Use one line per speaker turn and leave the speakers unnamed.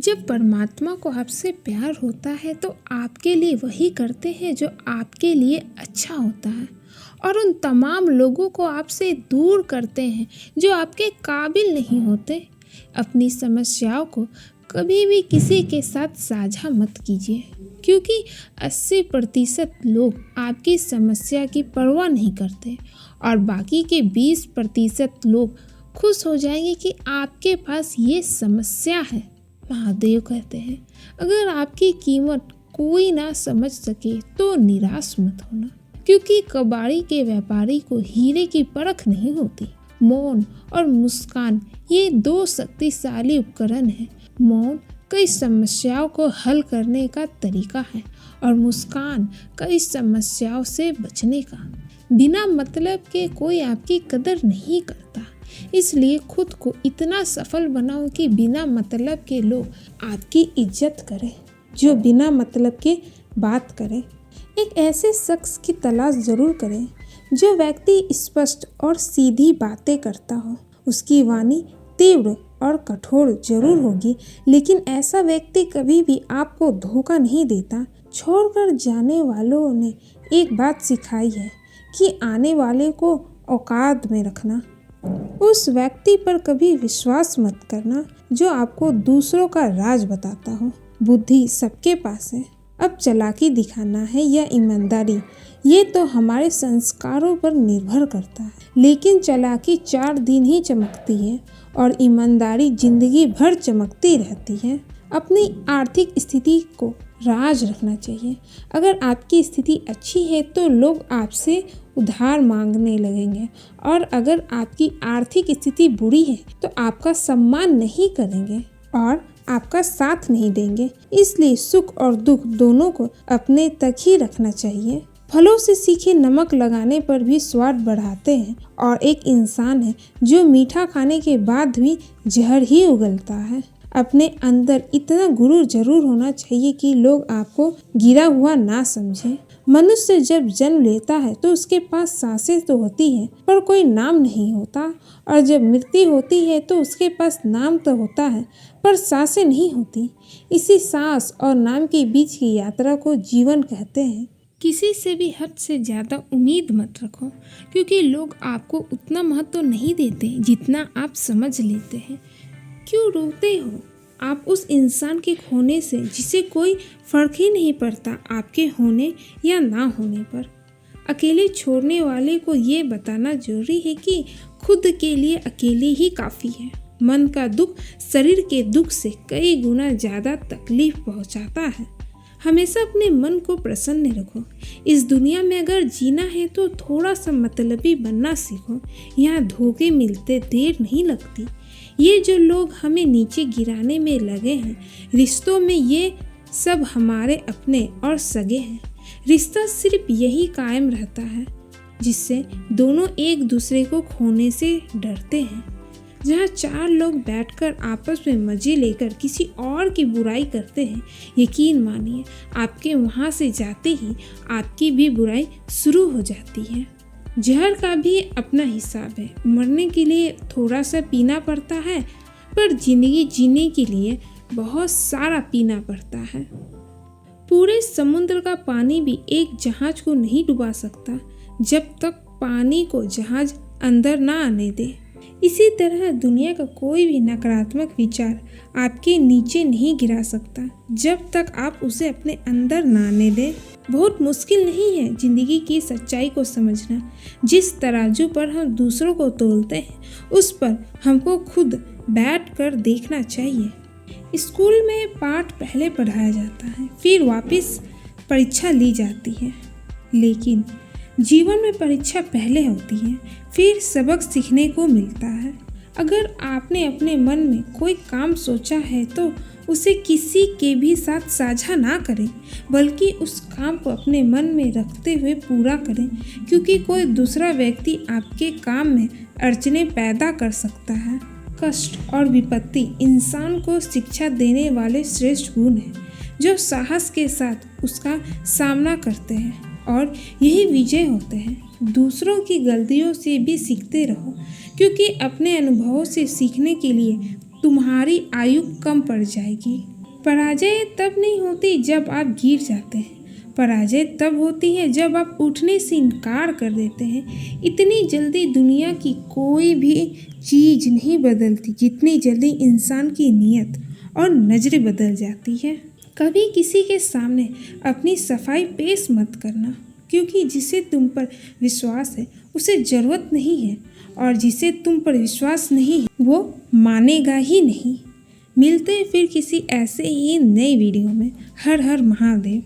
जब परमात्मा को आपसे प्यार होता है तो आपके लिए वही करते हैं जो आपके लिए अच्छा होता है, और उन तमाम लोगों को आपसे दूर करते हैं जो आपके काबिल नहीं होते। अपनी समस्याओं को कभी भी किसी के साथ साझा मत कीजिए, क्योंकि 80% लोग आपकी समस्या की परवाह नहीं करते और बाकी के 20% लोग खुश हो जाएंगे कि आपके पास ये समस्या है। महादेव कहते हैं, अगर आपकी कीमत कोई ना समझ सके तो निराश मत होना, क्योंकि कबाड़ी के व्यापारी को हीरे की परख नहीं होती। मौन और मुस्कान ये 2 शक्तिशाली उपकरण हैं। मौन कई समस्याओं को हल करने का तरीका है और मुस्कान कई समस्याओं से बचने का। बिना मतलब के कोई आपकी कदर नहीं करता, इसलिए खुद को इतना सफल बनाओ कि बिना मतलब के लोग आपकी इज्जत करें, जो बिना मतलब के बात करें। एक ऐसे शख्स की तलाश जरूर करें जो व्यक्ति स्पष्ट और सीधी बातें करता हो। उसकी वाणी तीव्र और कठोर जरूर होगी, लेकिन ऐसा व्यक्ति कभी भी आपको धोखा नहीं देता। छोड़कर जाने वालों ने एक बात सिखाई है कि आने वाले को औकात में रखना। उस व्यक्ति पर कभी विश्वास मत करना जो आपको दूसरों का राज बताता हो। बुद्धि सबके पास है, अब चालाकी दिखाना है या ईमानदारी, ये तो हमारे संस्कारों पर निर्भर करता है। लेकिन चालाकी 4 दिन ही चमकती है और ईमानदारी जिंदगी भर चमकती रहती है। अपनी आर्थिक स्थिति को राज रखना चाहिए। अगर आपकी स्थिति अच्छी है तो लोग आपसे उधार मांगने लगेंगे, और अगर आपकी आर्थिक स्थिति बुरी है तो आपका सम्मान नहीं करेंगे और आपका साथ नहीं देंगे। इसलिए सुख और दुख दोनों को अपने तक ही रखना चाहिए। फलों से सीखे नमक लगाने पर भी स्वाद बढ़ाते हैं, और एक इंसान है जो मीठा खाने के बाद भी जहर ही उगलता है। अपने अंदर इतना गुरूर जरूर होना चाहिए कि लोग आपको गिरा हुआ ना समझें। मनुष्य जब जन्म लेता है तो उसके पास सांसें तो होती हैं पर कोई नाम नहीं होता, और जब मृत्यु होती है तो उसके पास नाम तो होता है पर सांसें नहीं होती। इसी सांस और नाम के बीच की यात्रा को जीवन कहते हैं। किसी से भी हद से ज़्यादा उम्मीद मत रखो, क्योंकि लोग आपको उतना महत्व नहीं देते जितना आप समझ लेते हैं। क्यों रोते हो आप उस इंसान के खोने से जिसे कोई फर्क ही नहीं पड़ता आपके होने या ना होने पर। अकेले छोड़ने वाले को ये बताना जरूरी है कि खुद के लिए अकेले ही काफ़ी है। मन का दुख शरीर के दुख से कई गुना ज़्यादा तकलीफ पहुंचाता है। हमेशा अपने मन को प्रसन्न रखो। इस दुनिया में अगर जीना है तो थोड़ा सा मतलबी बनना सीखो। यहाँ धोखे मिलते देर नहीं लगती। ये जो लोग हमें नीचे गिराने में लगे हैं, रिश्तों में ये सब हमारे अपने और सगे हैं। रिश्ता सिर्फ यही कायम रहता है जिससे दोनों एक दूसरे को खोने से डरते हैं। जहाँ 4 लोग बैठकर आपस में मजे लेकर किसी और की बुराई करते हैं, यकीन मानिए आपके वहाँ से जाते ही आपकी भी बुराई शुरू हो जाती है। जहर का भी अपना हिसाब है। मरने के लिए थोड़ा सा पीना पड़ता है, पर जिंदगी जीने के लिए बहुत सारा पीना पड़ता है। पूरे समुद्र का पानी भी एक जहाज को नहीं डुबा सकता जब तक पानी को जहाज अंदर ना आने दे। इसी तरह दुनिया का कोई भी नकारात्मक विचार आपके नीचे नहीं गिरा सकता जब तक आप उसे अपने अंदर ना आने दें। बहुत मुश्किल नहीं है जिंदगी की सच्चाई को समझना। जिस तराजू पर हम दूसरों को तोलते हैं उस पर हमको खुद बैठ कर देखना चाहिए। स्कूल में पाठ पहले पढ़ाया जाता है, फिर वापस परीक्षा ली जाती है, लेकिन जीवन में परीक्षा पहले होती है, फिर सबक सीखने को मिलता है। अगर आपने अपने मन में कोई काम सोचा है तो उसे किसी के भी साथ साझा ना करें, बल्कि उस काम को अपने मन में रखते हुए पूरा करें, क्योंकि कोई दूसरा व्यक्ति आपके काम में अड़चने पैदा कर सकता है। कष्ट और विपत्ति इंसान को शिक्षा देने वाले श्रेष्ठ गुण हैं, जो साहस के साथ उसका सामना करते हैं और यही विजय होते हैं। दूसरों की गलतियों से भी सीखते रहो, क्योंकि अपने अनुभवों से सीखने के लिए तुम्हारी आयु कम पड़ जाएगी। पराजय तब नहीं होती जब आप गिर जाते हैं, पराजय तब होती है जब आप उठने से इनकार कर देते हैं। इतनी जल्दी दुनिया की कोई भी चीज़ नहीं बदलती जितनी जल्दी इंसान की नीयत और नज़रें बदल जाती है। कभी किसी के सामने अपनी सफाई पेश मत करना, क्योंकि जिसे तुम पर विश्वास है उसे ज़रूरत नहीं है, और जिसे तुम पर विश्वास नहीं है वो मानेगा ही नहीं। मिलते हैं फिर किसी ऐसे ही नए वीडियो में। हर हर महादेव।